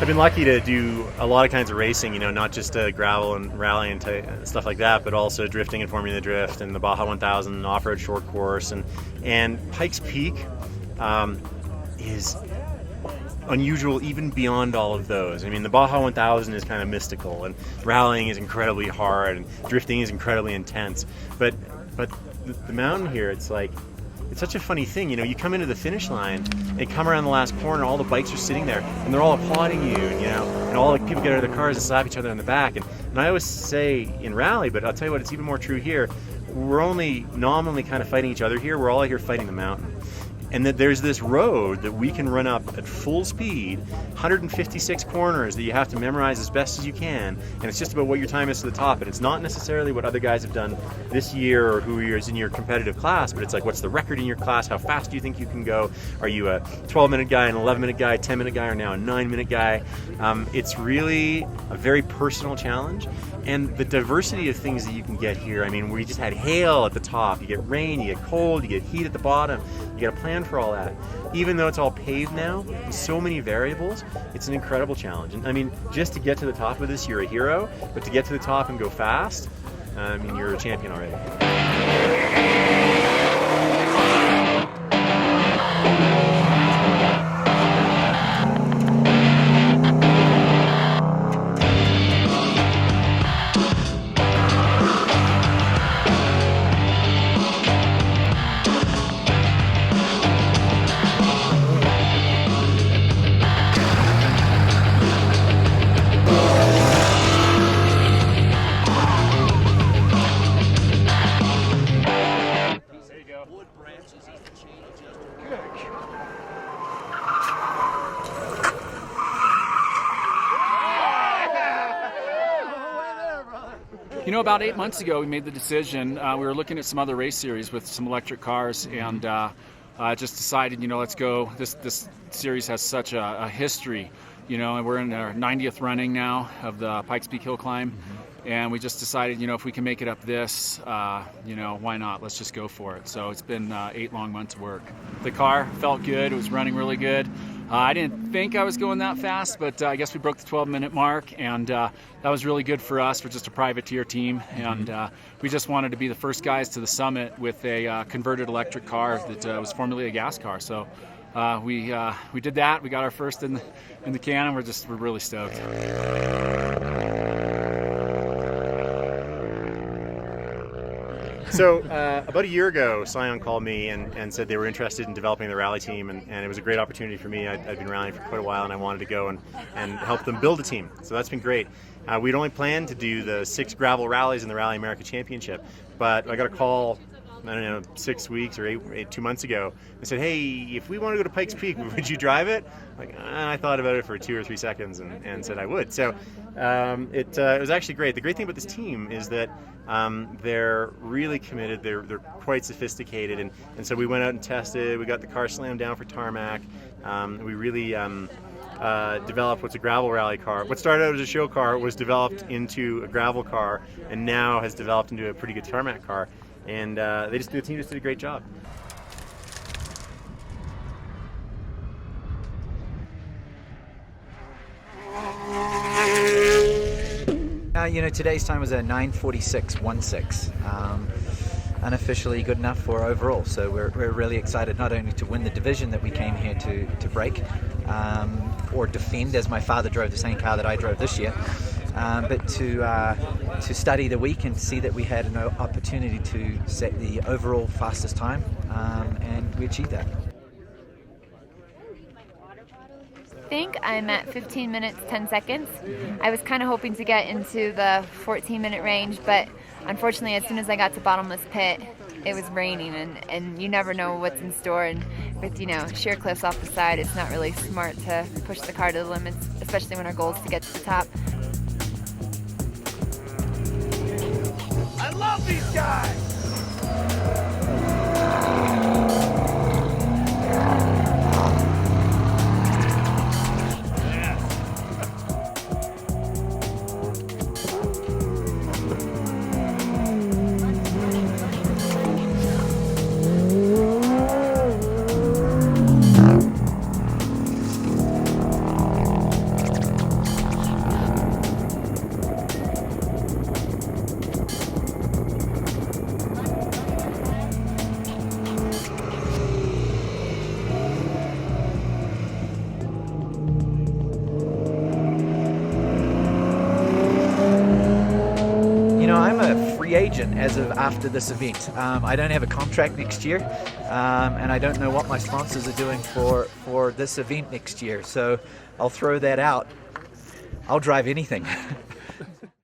I've been lucky to do a lot of kinds of racing, you know, not just gravel and rally and stuff like that, but also drifting and Formula Drift and the Baja 1000 off-road short course. And Pikes Peak is unusual even beyond all of those. I mean, the Baja 1000 is kind of mystical, and rallying is incredibly hard, and drifting is incredibly intense. But the mountain here, it's like, it's such a funny thing, you know, you come into the finish line, and come around the last corner, all the bikes are sitting there, and they're all applauding you, and, you know, and all the people get out of their cars and slap each other on the back. And I always say in rally, but I'll tell you what, it's even more true here, we're only nominally kind of fighting each other here, we're all out here fighting the mountain. And that there's this road that we can run up at full speed, 156 corners that you have to memorize as best as you can, and it's just about what your time is to the top. And it's not necessarily what other guys have done this year or who is in your competitive class, but it's like, what's the record in your class? How fast do you think you can go? Are you a 12-minute guy, an 11-minute guy, 10-minute guy, or now a 9-minute guy? It's really a very personal challenge. And the diversity of things that you can get here, I mean, we just had hail at the top, you get rain, you get cold, you get heat at the bottom, you got to plan for all that. Even though it's all paved now, with so many variables, it's an incredible challenge. And I mean, just to get to the top of this, you're a hero, but to get to the top and go fast, I mean, you're a champion already. You know, about 8 months ago, we made the decision. We were looking at some other race series with some electric cars, and just decided, you know, let's go. This series has such a history, you know, and we're in our 90th running now of the Pikes Peak Hill Climb, and we just decided, you know, if we can make it up this, you know, why not? Let's just go for it. So it's been 8 long months of work. The car felt good. It was running really good. I didn't think I was going that fast, but I guess we broke the 12-minute mark, and that was really good for us. We're just a privateer team, and we just wanted to be the first guys to the summit with a converted electric car that was formerly a gas car. So we did that. We got our first in the can, and we're really stoked. So about a year ago, Scion called me and said they were interested in developing the rally team, and it was a great opportunity for me. I'd been rallying for quite a while, and I wanted to go and help them build a team. So that's been great. We'd only planned to do the 6 gravel rallies in the Rally America Championship, but I got a call, I don't know, 6 weeks or 2 months ago. They said, hey, if we want to go to Pikes Peak, would you drive it? I thought about it for 2 or 3 seconds and said I would. So it was actually great. The great thing about this team is that they're really committed. They're quite sophisticated, and so we went out and tested. We got the car slammed down for tarmac. We really developed what's a gravel rally car. What started out as a show car was developed into a gravel car, and now has developed into a pretty good tarmac car. And the team just did a great job. You know, today's time was a 9:46.16. Unofficially good enough for overall. So we're really excited not only to win the division that we came here to break, or defend, as my father drove the same car that I drove this year, but to study the week and see that we had an opportunity to set the overall fastest time, and we achieved that. I think I'm at 15 minutes 10 seconds. I was kind of hoping to get into the 14-minute range, but unfortunately as soon as I got to bottomless pit, it was raining, and you never know what's in store, and with, you know, sheer cliffs off the side, it's not really smart to push the car to the limits, especially when our goal is to get to the top. I love these guys! you know, I'm a free agent as of after this event. I don't have a contract next year, and I don't know what my sponsors are doing for this event next year. So I'll throw that out. I'll drive anything.